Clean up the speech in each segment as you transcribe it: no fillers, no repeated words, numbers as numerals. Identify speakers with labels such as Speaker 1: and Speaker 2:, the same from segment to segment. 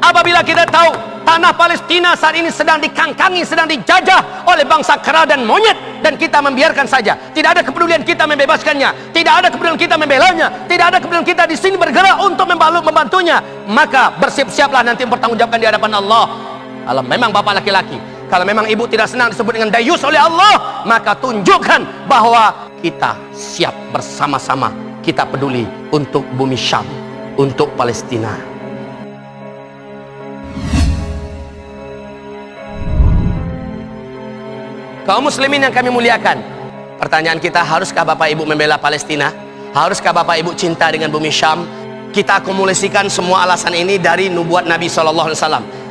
Speaker 1: Apabila kita tahu tanah Palestina saat ini sedang dikangkangi, sedang dijajah oleh bangsa kera dan monyet, dan kita membiarkan saja, tidak ada kepedulian kita membebaskannya, tidak ada kepedulian kita membelanya, tidak ada kepedulian kita di sini bergerak untuk membantunya, maka bersiap-siaplah nanti mempertanggungjawabkan di hadapan Allah. Kalau memang bapak laki-laki, kalau memang ibu tidak senang disebut dengan dayus oleh Allah, maka tunjukkan bahwa kita siap bersama-sama, kita peduli untuk bumi Syam, untuk Palestina. Kaum muslimin yang kami muliakan, pertanyaan kita, haruskah bapak ibu membela Palestina? Haruskah bapak ibu cinta dengan bumi Syam? Kita akumulasikan semua alasan ini dari nubuat Nabi SAW.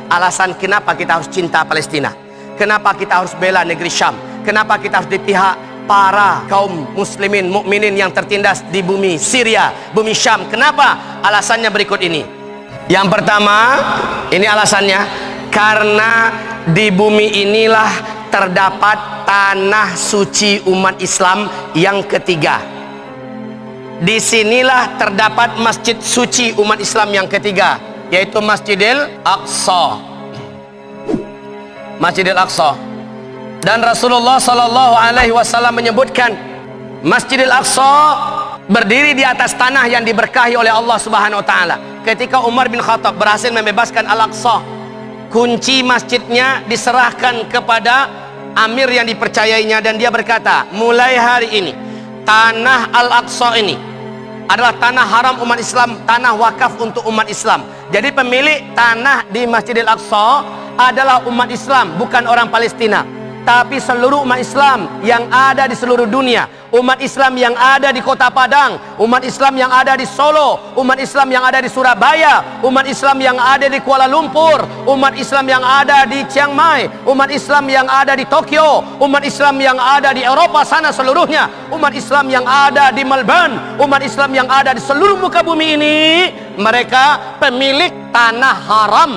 Speaker 1: Alasan kenapa kita harus cinta Palestina, kenapa kita harus bela negeri Syam, kenapa kita harus di pihak para kaum muslimin mukminin yang tertindas di bumi Syria, bumi Syam. Kenapa? Alasannya berikut ini. Yang pertama, ini alasannya, karena di bumi inilah terdapat tanah suci umat Islam yang ketiga. Disinilah terdapat masjid suci umat Islam yang ketiga, yaitu Masjidil Aqsa. Masjidil Aqsa. Dan Rasulullah SAW menyebutkan Masjidil Aqsa berdiri di atas tanah yang diberkahi oleh Allah Subhanahu wa taala. Ketika Umar bin Khattab berhasil membebaskan Al-Aqsa, kunci masjidnya diserahkan kepada amir yang dipercayainya, dan dia berkata, mulai hari ini tanah Al-Aqsa ini adalah tanah haram umat Islam, tanah wakaf untuk umat Islam. Jadi pemilik tanah di Masjidil Aqsa adalah umat Islam, bukan orang Palestina, tapi seluruh umat Islam yang ada di seluruh dunia. Umat Islam yang ada di Kota Padang, umat Islam yang ada di Solo, umat Islam yang ada di Surabaya, umat Islam yang ada di Kuala Lumpur, umat Islam yang ada di Chiang Mai, umat Islam yang ada di Tokyo, umat Islam yang ada di Eropa sana seluruhnya, umat Islam yang ada di Melbourne, umat Islam yang ada di seluruh muka bumi ini, mereka pemilik tanah haram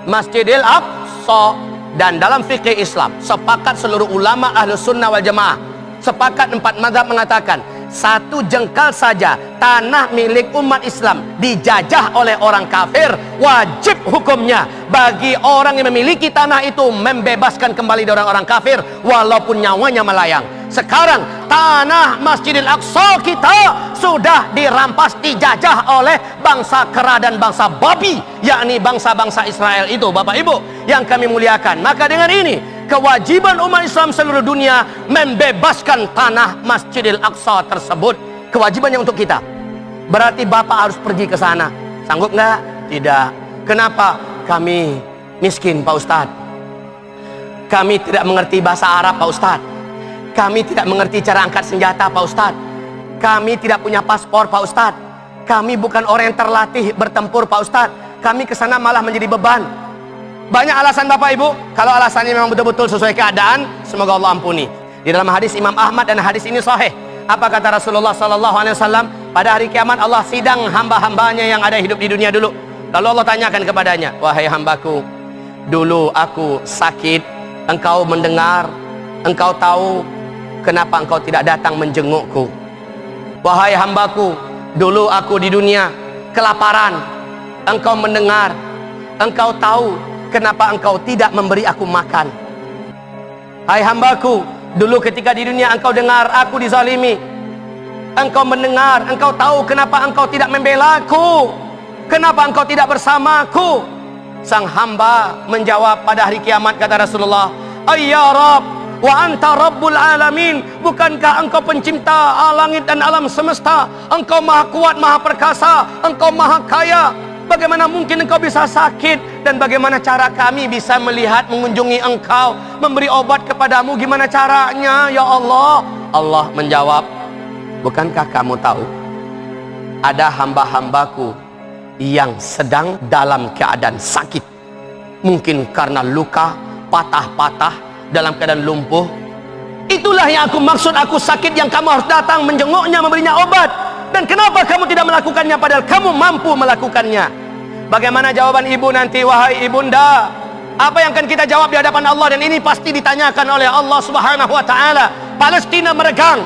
Speaker 1: Masjidil Aqsa. Dan dalam fikih Islam, sepakat seluruh ulama Ahlus Sunnah wal Jamaah, sepakat 4 mazhab mengatakan, satu jengkal saja tanah milik umat Islam dijajah oleh orang kafir, wajib hukumnya bagi orang yang memiliki tanah itu membebaskan kembali dari orang-orang kafir walaupun nyawanya melayang. Sekarang tanah Masjidil Aqsa kita sudah dirampas, dijajah oleh bangsa kera dan bangsa babi, yakni bangsa-bangsa Israel itu, Bapak Ibu yang kami muliakan. Maka dengan ini kewajiban umat Islam seluruh dunia membebaskan tanah Masjidil Aqsa tersebut. Kewajibannya untuk kita. Berarti Bapak harus pergi ke sana. Sanggup nggak? Tidak. Kenapa? Kami miskin, Pak Ustadz. Kami tidak mengerti bahasa Arab, Pak Ustadz. Kami tidak mengerti cara angkat senjata, Pak Ustadz. Kami tidak punya paspor, Pak Ustadz. Kami bukan orang yang terlatih bertempur, Pak Ustadz. Kami kesana malah menjadi beban. Banyak alasan Bapak Ibu. Kalau alasannya memang betul-betul sesuai keadaan, semoga Allah ampuni. Di dalam hadis Imam Ahmad, dan hadis ini sahih, apa kata Rasulullah SAW? Pada hari kiamat Allah sidang hamba-hambanya yang ada hidup di dunia dulu. Lalu Allah tanyakan kepadanya, wahai hambaku, dulu aku sakit, engkau mendengar, engkau tahu, kenapa engkau tidak datang menjengukku? Wahai hambaku, dulu aku di dunia kelaparan, engkau mendengar, engkau tahu, kenapa engkau tidak memberi aku makan? Hai hambaku, dulu ketika di dunia engkau dengar aku dizalimi, engkau mendengar, engkau tahu, kenapa engkau tidak membela aku? Kenapa engkau tidak bersamaku? Sang hamba menjawab pada hari kiamat, kata Rasulullah, ayya Rabb, wa anta rabbul alamin. Bukankah engkau pencipta langit dan alam semesta? Engkau maha kuat, maha perkasa, engkau maha kaya. Bagaimana mungkin engkau bisa sakit? Dan bagaimana cara kami bisa melihat, mengunjungi engkau, memberi obat kepadamu? Gimana caranya ya Allah? Allah menjawab, bukankah kamu tahu ada hamba-hambaku yang sedang dalam keadaan sakit, mungkin karena luka, patah-patah, dalam keadaan lumpuh? Itulah yang aku maksud, aku sakit yang kamu harus datang menjenguknya, memberinya obat. Dan kenapa kamu tidak melakukannya padahal kamu mampu melakukannya? Bagaimana jawaban ibu nanti, wahai ibunda? Apa yang akan kita jawab di hadapan Allah? Dan ini pasti ditanyakan oleh Allah Subhanahu wa taala. Palestina meregang,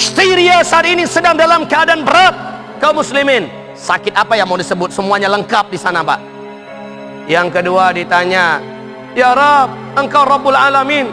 Speaker 1: Syria saat ini sedang dalam keadaan berat. Kaum muslimin, sakit apa yang mau disebut? Semuanya lengkap di sana, Pak. Yang kedua ditanya, ya Rabb, Engkau Rabbul Alamin,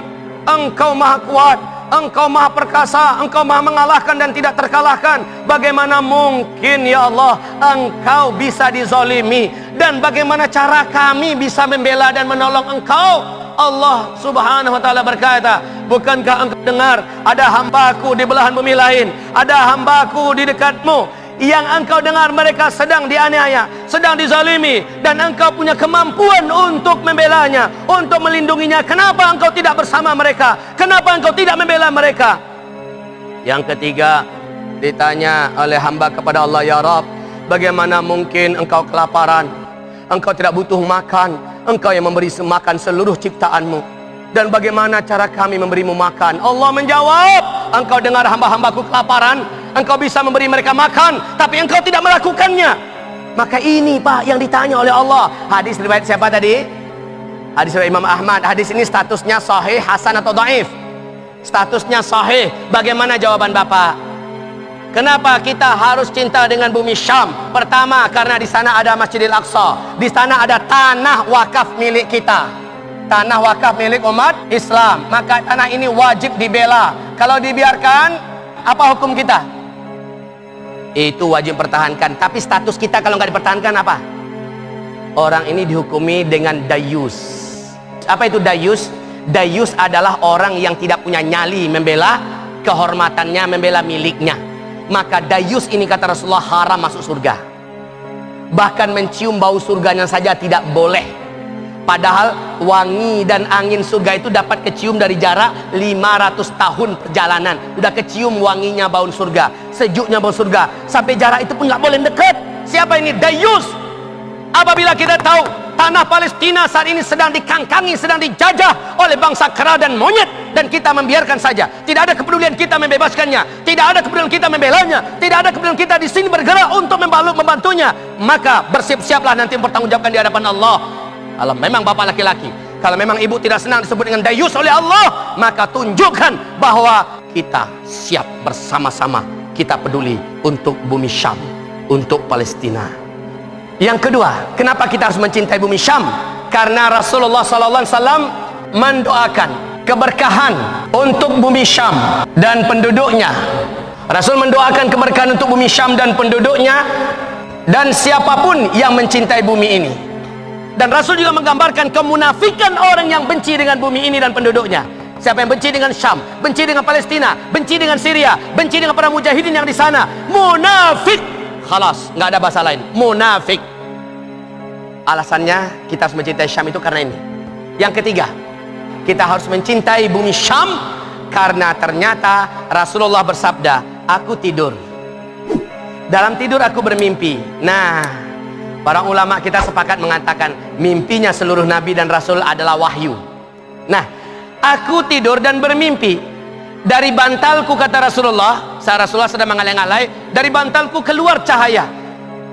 Speaker 1: Engkau maha kuat, Engkau maha perkasa, Engkau maha mengalahkan dan tidak terkalahkan. Bagaimana mungkin ya Allah Engkau bisa dizalimi, dan bagaimana cara kami bisa membela dan menolong Engkau? Allah subhanahu wa ta'ala berkata, bukankah engkau dengar ada hambaku di belahan bumi lain, ada hambaku di dekatmu, yang engkau dengar mereka sedang dianiaya, sedang dizalimi, dan engkau punya kemampuan untuk membelanya, untuk melindunginya. Kenapa engkau tidak bersama mereka? Kenapa engkau tidak membela mereka? Yang ketiga ditanya oleh hamba kepada Allah, ya Rabb, bagaimana mungkin engkau kelaparan, engkau tidak butuh makan, engkau yang memberi makan seluruh ciptaanmu, dan bagaimana cara kami memberimu makan? Allah menjawab, engkau dengar hamba-hambaku kelaparan, engkau bisa memberi mereka makan, tapi engkau tidak melakukannya. Maka ini Pak yang ditanya oleh Allah. Hadis riwayat siapa tadi? Hadis riwayat Imam Ahmad. Hadis ini statusnya sahih, hasan atau dhaif? Statusnya sahih. Bagaimana jawaban Bapak? Kenapa kita harus cinta dengan bumi Syam? Pertama, karena di sana ada Masjidil Aqsa. Di sana ada tanah wakaf milik kita, tanah wakaf milik umat Islam. Maka tanah ini wajib dibela. Kalau dibiarkan, apa hukum kita? Itu wajib pertahankan. Tapi status kita kalau nggak dipertahankan apa? Orang ini dihukumi dengan dayus. Apa itu dayus? Dayus adalah orang yang tidak punya nyali membela kehormatannya, membela miliknya. Maka dayus ini kata Rasulullah haram masuk surga. Bahkan mencium bau surganya saja tidak boleh. Padahal wangi dan angin surga itu dapat kecium dari jarak 500 tahun perjalanan. Udah kecium wanginya bau surga, sejuknya bau surga. Sampai jarak itu pun nggak boleh dekat. Siapa ini? Dayus. Apabila kita tahu tanah Palestina saat ini sedang dikangkangi, sedang dijajah oleh bangsa kera dan monyet, dan kita membiarkan saja, tidak ada kepedulian kita membebaskannya, tidak ada kepedulian kita membelanya, tidak ada kepedulian kita di sini bergerak untuk membantunya, maka bersiap-siaplah nanti mempertanggungjawabkan di hadapan Allah. Kalau memang bapak laki-laki, kalau memang ibu tidak senang disebut dengan dayus oleh Allah, maka tunjukkan bahwa kita siap bersama-sama, kita peduli untuk bumi Syam, untuk Palestina. Yang kedua, kenapa kita harus mencintai bumi Syam? Karena Rasulullah SAW mendoakan keberkahan untuk bumi Syam dan penduduknya. Rasul mendoakan keberkahan untuk bumi Syam dan penduduknya, dan siapapun yang mencintai bumi ini. Dan Rasul juga menggambarkan kemunafikan orang yang benci dengan bumi ini dan penduduknya. Siapa yang benci dengan Syam, benci dengan Palestina, benci dengan Syria, benci dengan para mujahidin yang di sana, munafik. Khalas, nggak ada bahasa lain, munafik. Alasannya kita harus mencintai Syam itu karena ini. Yang ketiga, kita harus mencintai bumi Syam karena ternyata Rasulullah bersabda, aku tidur, dalam tidur aku bermimpi. Nah, para ulama kita sepakat mengatakan mimpinya seluruh nabi dan rasul adalah wahyu. Nah, aku tidur dan bermimpi, dari bantalku kata Rasulullah, saat Rasulullah sedang mengalai-alai, dari bantalku keluar cahaya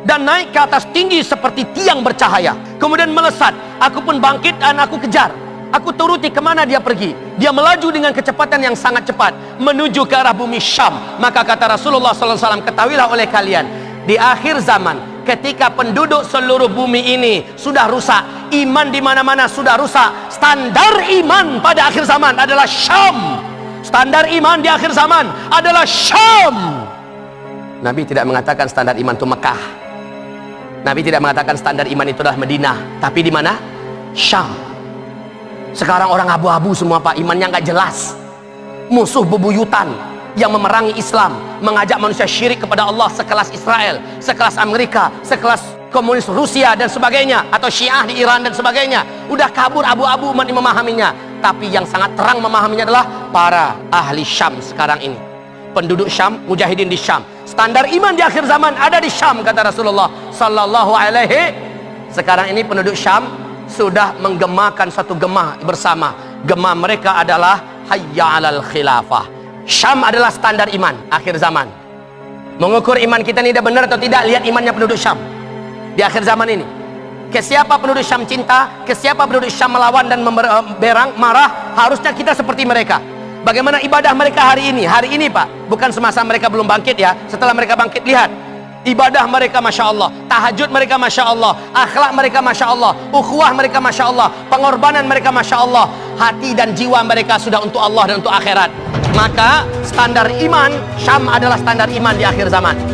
Speaker 1: dan naik ke atas tinggi seperti tiang bercahaya, kemudian melesat. Aku pun bangkit dan aku kejar, aku turuti kemana dia pergi. Dia melaju dengan kecepatan yang sangat cepat menuju ke arah bumi Syam. Maka kata Rasulullah SAW, ketahuilah oleh kalian, di akhir zaman, ketika penduduk seluruh bumi ini sudah rusak, iman di mana-mana sudah rusak, standar iman pada akhir zaman adalah Syam. Standar iman di akhir zaman adalah Syam. Nabi tidak mengatakan standar iman itu Mekah. Nabi tidak mengatakan standar iman itu adalah Madinah. Tapi di mana? Syam. Sekarang orang abu-abu semua Pak, imannya nggak jelas. Musuh bebuyutan yang memerangi Islam, mengajak manusia syirik kepada Allah, sekelas Israel, sekelas Amerika, sekelas komunis Rusia dan sebagainya, atau Syiah di Iran dan sebagainya. Udah kabur abu-abu umat memahaminya. Tapi yang sangat terang memahaminya adalah para ahli Syam sekarang ini. Penduduk Syam, mujahidin di Syam. Standar iman di akhir zaman ada di Syam kata Rasulullah sallallahu alaihi. Sekarang ini penduduk Syam sudah menggemakan satu gemah bersama. Gemah mereka adalah hayya 'alal khilafah. Syam adalah standar iman akhir zaman. Mengukur iman kita ini sudah benar atau tidak, lihat imannya penduduk Syam di akhir zaman ini. Ke siapa penduduk Syam cinta, ke siapa penduduk Syam melawan dan berang, marah, harusnya kita seperti mereka. Bagaimana ibadah mereka hari ini? Hari ini Pak, bukan semasa mereka belum bangkit ya. Setelah mereka bangkit, lihat ibadah mereka Masya Allah, tahajud mereka Masya Allah, akhlak mereka Masya Allah, ukhuwah mereka Masya Allah, pengorbanan mereka Masya Allah. Hati dan jiwa mereka sudah untuk Allah dan untuk akhirat. Maka standar iman, Syam adalah standar iman di akhir zaman.